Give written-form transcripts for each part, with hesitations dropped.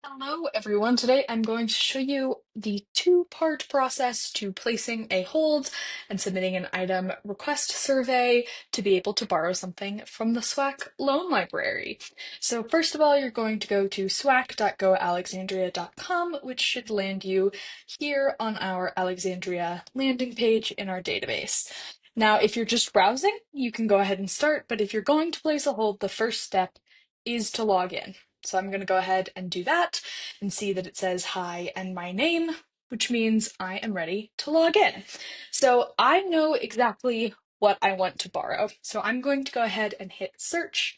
Hello, everyone. Today I'm going to show you the two-part process to placing a hold and submitting an item request survey to be able to borrow something from the SWAC loan library. So first of all, you're going to go to swac.goalexandria.com, which should land you here on our Alexandria landing page in our database. Now, if you're just browsing, you can go ahead and start, but if you're going to place a hold, the first step is to log in. So I'm going to go ahead and do that and see that it says hi and my name, which means I am ready to log in. So I know exactly what I want to borrow. So I'm going to go ahead and hit search,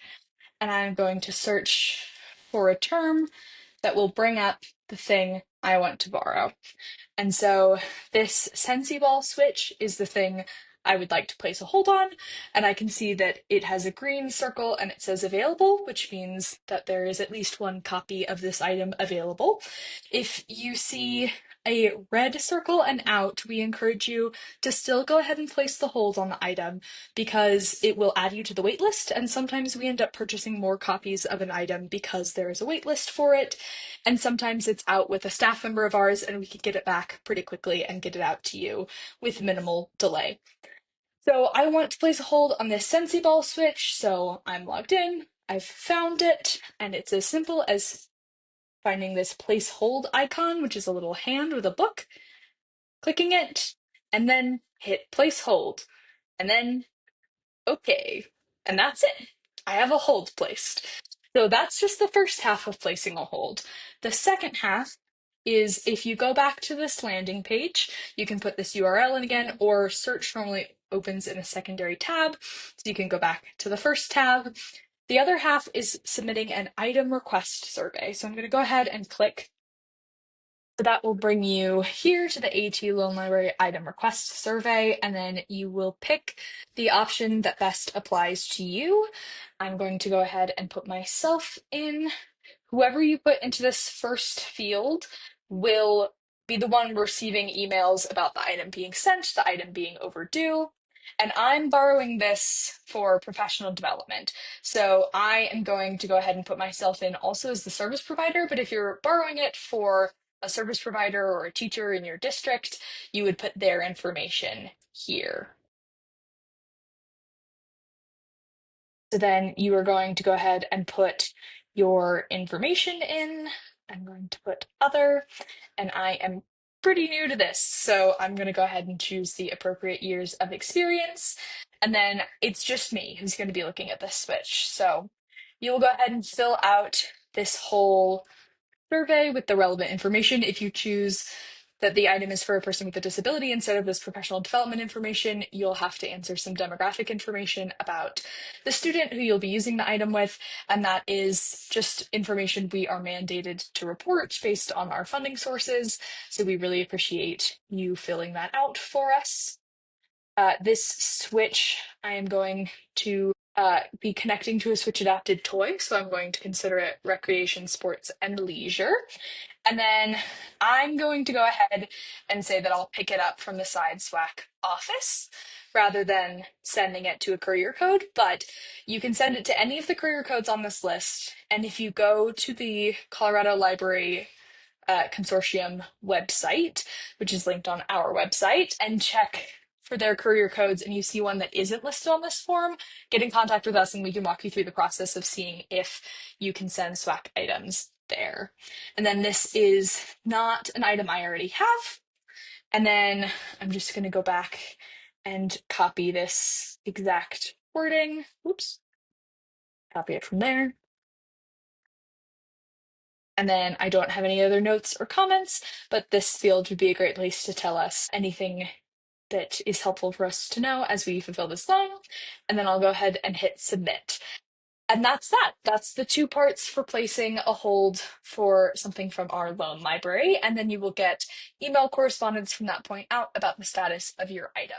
and I'm going to search for a term that will bring up the thing I want to borrow. And so this Sensi ball switch is the thing I would like to place a hold on, and I can see that it has a green circle and it says available, which means that there is at least one copy of this item available. If you see a red circle and out, we encourage you to still go ahead and place the hold on the item because it will add you to the wait list, and sometimes we end up purchasing more copies of an item because there is a wait list for it, and sometimes it's out with a staff member of ours and we can get it back pretty quickly and get it out to you with minimal delay. So I want to place a hold on this Sensi ball switch, so I'm logged in, I've found it, and it's as simple as finding this place hold icon, which is a little hand with a book, clicking it, and then hit place hold, and then okay. And that's it. I have a hold placed. So that's just the first half of placing a hold. The second half is if you go back to this landing page, you can put this URL in again, or search normally opens in a secondary tab. So you can go back to the first tab. The other half is submitting an item request survey. So I'm going to go ahead and click. So that will bring you here to the AT Loan Library item request survey, and then you will pick the option that best applies to you. I'm going to go ahead and put myself in. Whoever you put into this first field will be the one receiving emails about the item being sent, the item being overdue. And I'm borrowing this for professional development. So I am going to go ahead and put myself in also as the service provider, but if you're borrowing it for a service provider or a teacher in your district, you would put their information here. So then you are going to go ahead and put your information in. I'm going to put other, and I am pretty new to this, so I'm going to go ahead and choose the appropriate years of experience. And then it's just me who's going to be looking at this switch. So you'll go ahead and fill out this whole survey with the relevant information. If you choose that the item is for a person with a disability instead of this professional development information, you'll have to answer some demographic information about the student who you'll be using the item with, and that is just information we are mandated to report based on our funding sources, so we really appreciate you filling that out for us. This switch, I am going to be connecting to a Switch adapted toy, so I'm going to consider it recreation, sports, and leisure. And then I'm going to go ahead and say that I'll pick it up from the side SWAC office rather than sending it to a courier code, but you can send it to any of the courier codes on this list. And if you go to the Colorado Library Consortium website, which is linked on our website, and check for their courier codes and you see one that isn't listed on this form, get in contact with us and we can walk you through the process of seeing if you can send SWAC items there. And then this is not an item I already have. And then I'm just going to go back and copy this exact wording. Oops. Copy it from there. And then I don't have any other notes or comments, but this field would be a great place to tell us anything that is helpful for us to know as we fulfill this loan. And then I'll go ahead and hit submit. And that's that. That's the two parts for placing a hold for something from our loan library. And then you will get email correspondence from that point out about the status of your item.